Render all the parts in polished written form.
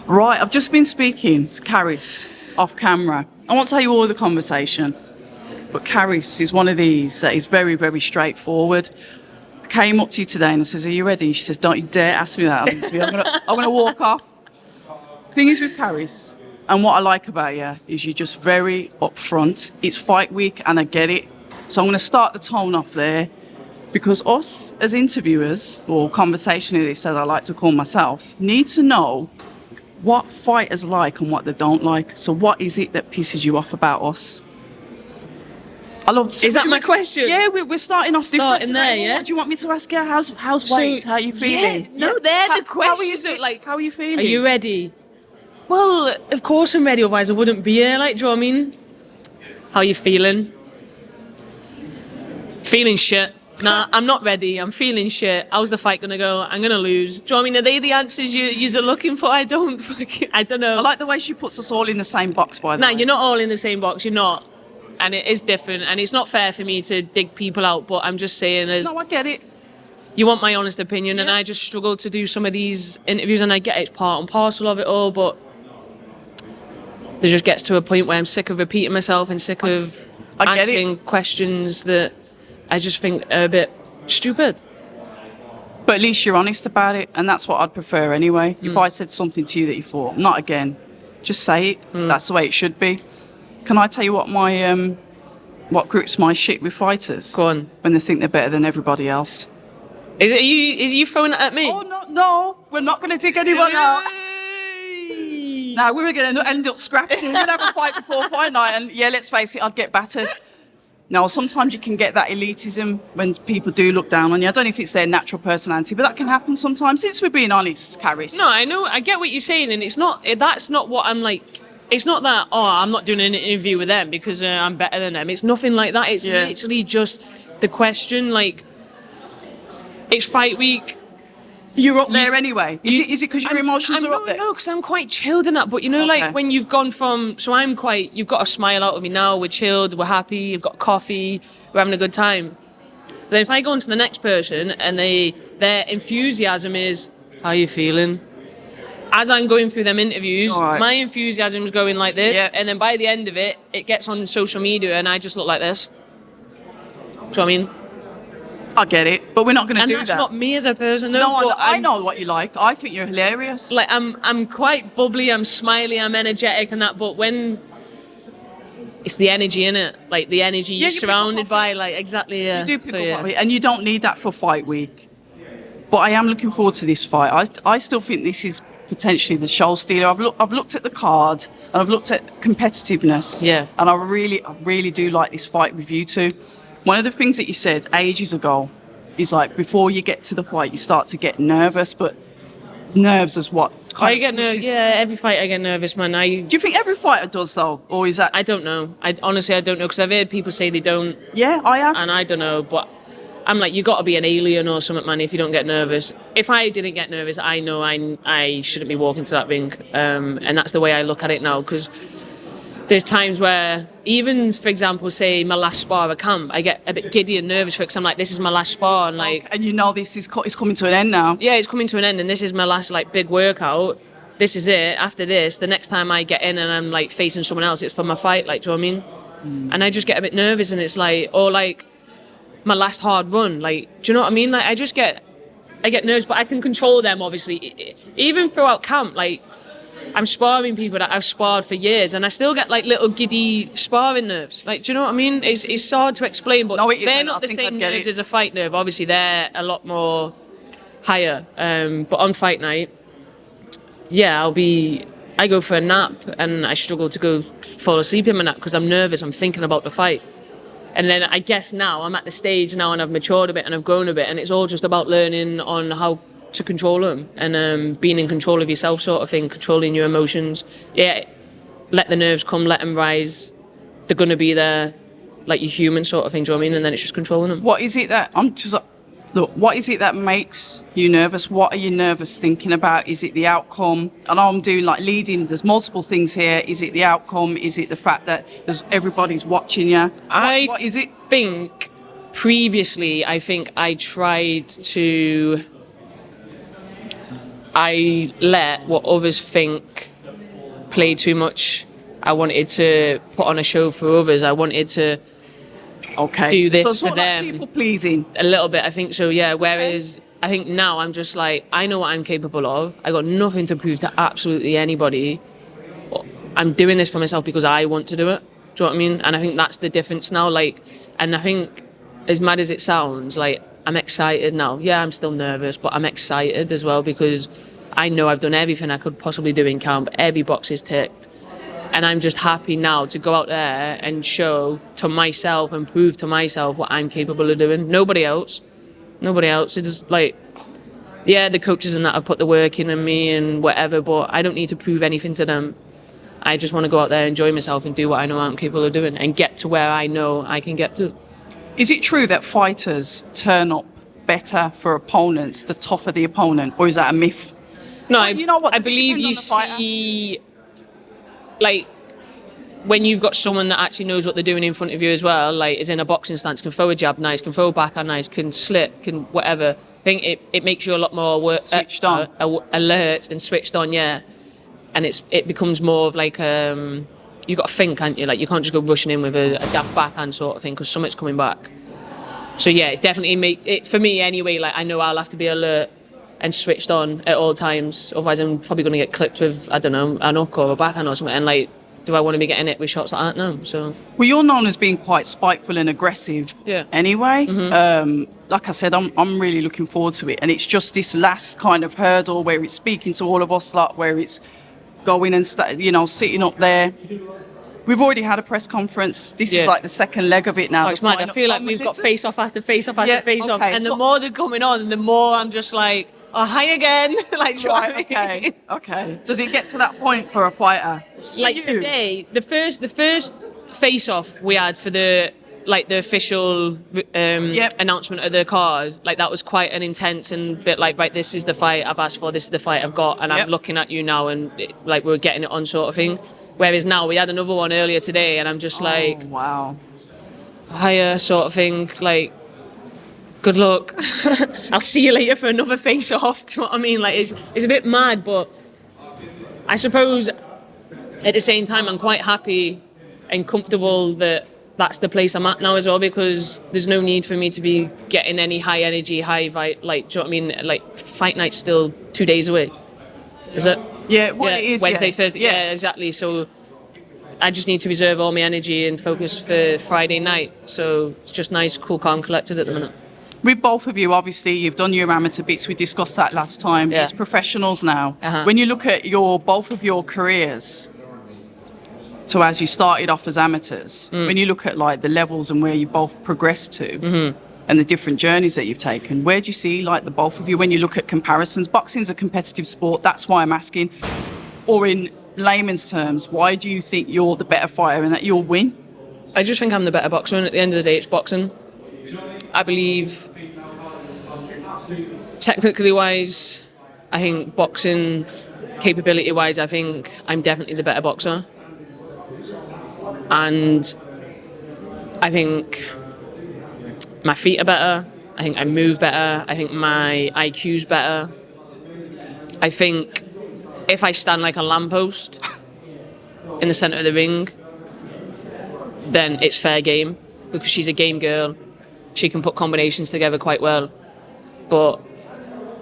Right, I've just been speaking to Karriss off camera. I won't tell you all the conversation, but Karriss is one of these that is very, very straightforward. I came up to you today and I says, "Are you ready?" She says, "Don't you dare ask me that. I'm gonna walk off." Thing is with Karriss, and what I like about you is you're just very upfront. It's fight week, and I get it. So I'm gonna start the tone off there, because us as interviewers, or conversationalists, as I like to call myself, need to know what fighters like and what they don't like. So what is it that pisses you off about us? I love. Is that my question? Yeah, we're starting off different today. there, yeah. What do you want me to ask you? How's weight? How are you feeling? Yeah, no, they're the questions. How are you feeling? Are you ready? Well, of course I'm ready, otherwise I wouldn't be here, like, do you know what I mean? How are you feeling? Feeling shit. Nah, I'm not ready. I'm feeling shit. How's the fight gonna go? I'm gonna lose. Do you know what I mean? Are they the answers you're looking for? I don't know. I like the way she puts us all in the same box, by the way. Nah, you're not all in the same box. You're not. And it is different. And it's not fair for me to dig people out, but I'm just saying No, I get it. you want my honest opinion, and Yeah. I just struggle to do some of these interviews, and I get it's part and parcel of it all, but there just gets to a point where I'm sick of repeating myself and sick of answering questions that I just think are a bit stupid. But at least you're honest about it, and that's what I'd prefer anyway. If I said something to you that you thought, not again, just say it. That's the way it should be. Can I tell you what what grips my shit with fighters? Go on. When they think they're better than everybody else. Is you throwing it at me? Oh, no, we're not going to dig anyone out. No, we were going to end up scrapping. We're going to have a fight before fight night, and yeah, let's face it, I'd get battered. Now, sometimes you can get that elitism when people do look down on you. I don't know if it's their natural personality, but that can happen sometimes. Since we're being honest, Karriss. No, I know, I get what you're saying, and that's not what I'm like. It's not that, I'm not doing an interview with them because I'm better than them. It's nothing like that. It's literally just the question, like, it's fight week. You're up there anyway. Is it because your emotions are up there? No, because I'm quite chilled in that. But you know, like when you've gone from, so you've got a smile out of me now. We're chilled, we're happy, you've got coffee, we're having a good time. Then if I go on to the next person and their enthusiasm is, how are you feeling? As I'm going through them interviews, my enthusiasm's going like this, and then by the end of it, it gets on social media and I just look like this. Do you know what I mean? I get it, but we're not going to do that. And that's not me as a person. No, I know what you like. I think you're hilarious. Like, I'm quite bubbly, I'm smiley, I'm energetic and that, but when it's the energy in it, like the energy you're surrounded by, like, exactly, yeah. You do pick up on it, and you don't need that for fight week. But I am looking forward to this fight. I still think this is potentially the show stealer. I've looked at the card, and I've looked at competitiveness. Yeah. And I really do like this fight with you two. One of the things that you said ages ago is, like, before you get to the fight, you start to get nervous, but nerves is what? I get nervous. Yeah, every fight I get nervous, man. Do you think every fighter does, though? Or is that... I don't know. Honestly, I don't know, because I've heard people say they don't. Yeah, I have. And I don't know, but I'm like, you got to be an alien or something, man, if you don't get nervous. If I didn't get nervous, I know I shouldn't be walking to that ring. And that's the way I look at it now, because there's times where, even, for example, say my last spar at camp, I get a bit giddy and nervous for it, because I'm like, this is my last spar, and like... And you know this is it's coming to an end now. Yeah, it's coming to an end, and this is my last, like, big workout. This is it. After this, the next time I get in and I'm, like, facing someone else, it's for my fight, like, do you know what I mean? And I just get a bit nervous, and it's like, or like, my last hard run, like, do you know what I mean? Like, I get nervous, but I can control them, obviously. Even throughout camp, like, I'm sparring people that I've sparred for years, and I still get, like, little giddy sparring nerves. Like, do you know what I mean? It's hard to explain, but they're not the same nerves as a fight nerve. Obviously, they're a lot more higher. But on fight night, yeah, I go for a nap, and I struggle to fall asleep in my nap because I'm nervous. I'm thinking about the fight. And then I guess now I'm at the stage now, and I've matured a bit and I've grown a bit, and it's all just about learning on how to control them, and being in control of yourself, sort of thing, controlling your emotions. Yeah, let the nerves come, let them rise. They're going to be there, like you're human, sort of thing, do you know what I mean? And then it's just controlling them. What is it that what is it that makes you nervous? What are you nervous thinking about? Is it the outcome? I know I'm doing, like, leading. There's multiple things here. Is it the outcome? Is it the fact that everybody's watching you? What is it? Previously, I think I tried to... I let what others think play too much. I wanted to put on a show for others. I wanted to do this so for sort of like them. people pleasing. A little bit, I think so, yeah. Whereas I think now I'm just like, I know what I'm capable of. I got nothing to prove to absolutely anybody. I'm doing this for myself because I want to do it. Do you know what I mean? And I think that's the difference now. Like, and I think, as mad as it sounds, like, I'm excited now. Yeah, I'm still nervous, but I'm excited as well because I know I've done everything I could possibly do in camp. Every box is ticked. And I'm just happy now to go out there and show to myself and prove to myself what I'm capable of doing. Nobody else. It's just like, yeah, the coaches and that have put the work in me and whatever, but I don't need to prove anything to them. I just want to go out there, enjoy myself and do what I know I'm capable of doing and get to where I know I can get to. Is it true that fighters turn up better for opponents the tougher the opponent, or is that a myth? No, Well, you know what, I does it believe depend you on the fighter? see, like, when you've got someone that actually knows what they're doing in front of you as well, like is in a boxing stance, can throw a jab nice, can throw a backhand nice, can slip, can whatever. I think it makes you a lot more Switched on. alert and switched on, yeah. And it becomes more of like you got to think, can't you? Like you can't just go rushing in with a daft backhand sort of thing because something's coming back. So yeah, it definitely make it for me anyway. Like I know I'll have to be alert and switched on at all times. Otherwise, I'm probably going to get clipped with I don't know an hook or a backhand or something. And like, do I want to be getting it with shots like that? No. So Well, you're known as being quite spiteful and aggressive. Yeah. Anyway, like I said, I'm really looking forward to it, and it's just this last kind of hurdle where it's speaking to all of us, like where it's going and sitting up there. We've already had a press conference. This is like the second leg of it now. oh, it's mad. I feel like we've got face off after face off after face off, and the more they're coming on, the more I'm just like, oh, hi again. Like, do you know what I mean? Okay. Does it get to that point for a fighter? Like today, the first face off we had for the official announcement of the card, like that was quite an intense and bit like, right, this is the fight I've asked for, this is the fight I've got, and I'm looking at you now, and like we're getting it on sort of thing. Whereas now we had another one earlier today, and I'm just like, wow, hiya sort of thing, like, good luck. I'll see you later for another face off. Do you know what I mean? Like it's a bit mad, but I suppose at the same time I'm quite happy and comfortable that that's the place I'm at now as well, because there's no need for me to be getting any high energy, high vibe, like, do you know what I mean? Like fight night's still 2 days away. Is it? Yeah, well, it is. Wednesday, Thursday. Yeah, exactly. So I just need to reserve all my energy and focus for Friday night. So it's just nice, cool, calm, collected at the minute. With both of you, obviously, you've done your amateur bits. We discussed that last time. Yeah. It's professionals now. Uh-huh. When you look at both of your careers, so as you started off as amateurs, when you look at like the levels and where you both progressed to, and the different journeys that you've taken, where do you see like the both of you when you look at comparisons? Boxing's a competitive sport. That's why I'm asking. Or in layman's terms, why do you think you're the better fighter and that you'll win? I just think I'm the better boxer, and at the end of the day, it's boxing. I believe, technically wise, I think boxing, capability wise, I think I'm definitely the better boxer. And I think my feet are better. I think I move better. I think my IQ's better. I think if I stand like a lamppost in the centre of the ring, then it's fair game, because she's a game girl. She can put combinations together quite well. But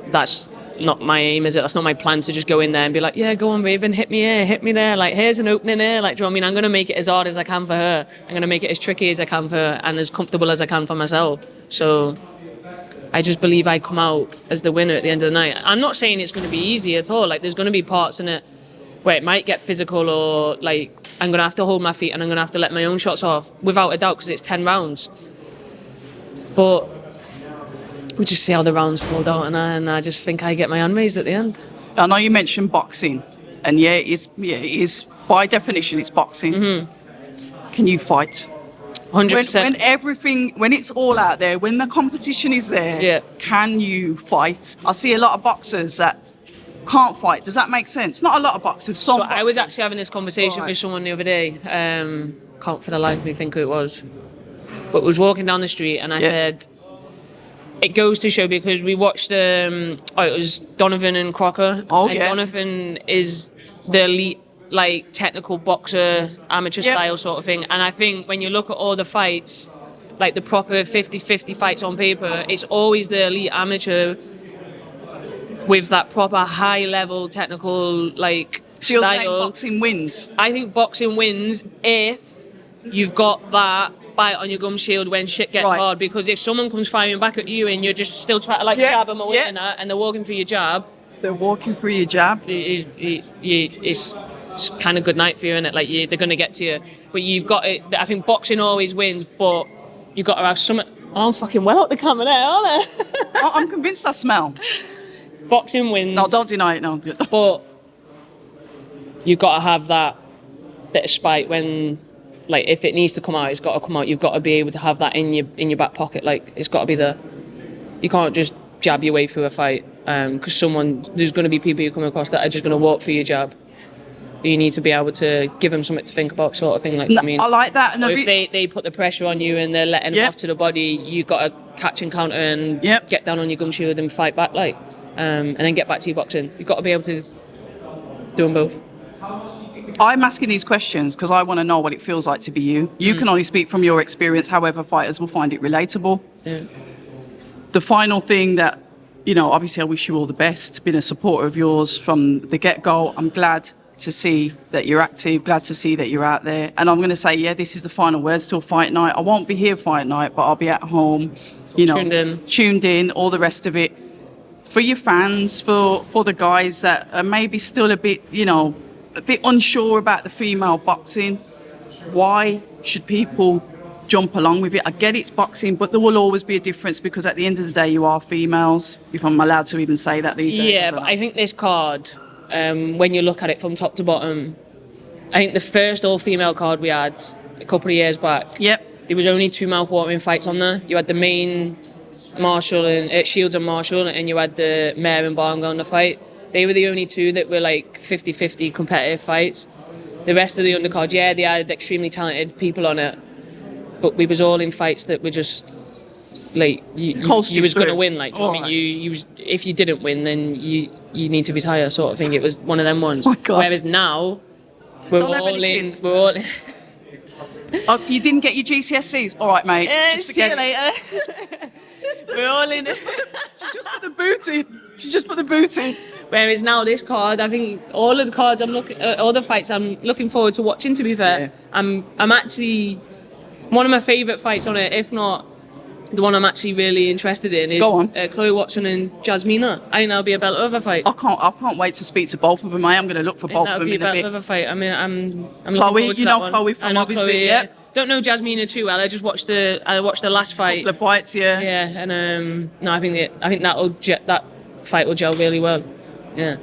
that's not my aim, is it? That's not my plan to just go in there and be like, yeah, go on, Raven, hit me here, hit me there. Like, here's an opening here. Like, do you know what I mean? I'm going to make it as hard as I can for her. I'm going to make it as tricky as I can for her and as comfortable as I can for myself. So I just believe I come out as the winner at the end of the night. I'm not saying it's going to be easy at all. Like, there's going to be parts in it where it might get physical, or like I'm going to have to hold my feet and I'm going to have to let my own shots off, without a doubt, because it's 10 rounds. But we just see how the rounds fall out, and I just think I get my hand raised at the end. I know you mentioned boxing, and it is by definition, it's boxing. Can you fight? 100%. When it's all out there, when the competition is there, can you fight? I see a lot of boxers that can't fight. Does that make sense? Not a lot of boxers, some boxers. I was actually having this conversation with someone the other day. Can't for the life of me think who it was. But was walking down the street, and I said, it goes to show, because we watched it was Donovan and Crocker. Oh, and yeah. Donovan is the elite, like, technical boxer, amateur style sort of thing. And I think when you look at all the fights, like the proper 50-50 fights on paper, it's always the elite amateur with that proper high level technical, like, So you're saying style. boxing wins? I think boxing wins if you've got that bite on your gum shield when shit gets Right. hard. Because if someone comes firing back at you and you're just still trying to, like, jab them away and they're walking for your jab, They're walking through your jab. it's kind of good night for you, isn't it? Like, they're going to get to you. But you've got it. I think boxing always wins, but you've got to have some. Oh, I'm fucking well up the camera there, aren't I? I'm convinced I smell. Boxing wins. No, don't deny it, no. But you've got to have that bit of spite when, like, if it needs to come out, it's got to come out. You've got to be able to have that in your back pocket. Like, it's got to be there. You can't just jab your way through a fight, because there's going to be people you come across that are just going to walk through your jab. You need to be able to give them something to think about, sort of thing. Like, No, I mean, I like that. And or if they put the pressure on you and they're letting them off to the body, you've got to catch and counter and get down on your gum shield and fight back, like, and then get back to your boxing. You've got to be able to do them both. I'm asking these questions because I want to know what it feels like to be you. You can only speak from your experience, however, fighters will find it relatable. Yeah. The final thing that, obviously I wish you all the best. Been a supporter of yours from the get-go. I'm glad to see that you're active, glad to see that you're out there. And I'm going to say, this is the final words till fight night. I won't be here fight night, but I'll be at home, tuned in, all the rest of it. For your fans, for the guys that are maybe still a bit unsure about the female boxing, why should people jump along with it? I get it's boxing, but there will always be a difference because at the end of the day, you are females, if I'm allowed to even say that these days. Yeah, but I think this card, when you look at it from top to bottom, I think the first all-female card we had a couple of years back, there was only 2 mouth-watering fights on there. You had the main Marshall and Shields and Marshall, and you had the Mayor and Barham going to fight. They were the only 2 that were like 50-50 competitive fights. The rest of the undercards, they had extremely talented people on it, but we was all in fights that were just like you was going to win. Like, do you know what I mean? If you didn't win, then you need to retire, sort of thing. It was one of them ones. Oh my God. Whereas now we're all in. We're all. Oh, you didn't get your GCSEs? All right, mate. See you later. We're all in. She just put the boot in. She just put the boot in. Whereas now this card, I think all of the cards all the fights I'm looking forward to watching. To be fair, I'm actually one of my favourite fights on it, if not the one I'm actually really interested in, is Chloe Watson and Jasmina. I think that'll be a belter of a fight. I can't wait to speak to both of them. I am going to look for both of them in a bit. That'll be a belter of a fight. I mean, I'm looking Chloe, forward to that one. Chloe from obviously, Chloe, yeah. Don't know Jasmina too well. I just watched the last fight. Couple of fights, yeah. Yeah, and no, I think that fight will gel really well. Yeah.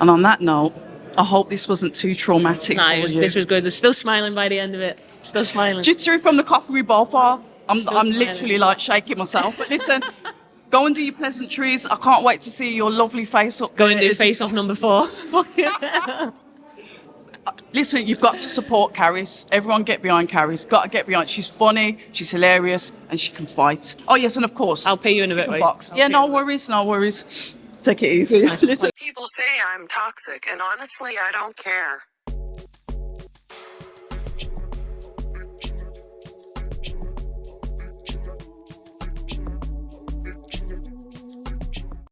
And on that note, I hope this wasn't too traumatic for you. This was good. They're still smiling by the end of it. Still smiling. Jittery from the coffee we both are. I'm literally like shaking myself. But listen, go and do your pleasantries. I can't wait to see your lovely face up there. Go and do face off number 4. Listen, you've got to support Karriss. Everyone get behind Karriss. Got to get behind. She's funny, she's hilarious, and she can fight. Oh yes, and of course, I'll pay you in a bit. Box. Yeah, no worries. Take it easy. Listen. People say I'm toxic, and honestly, I don't care.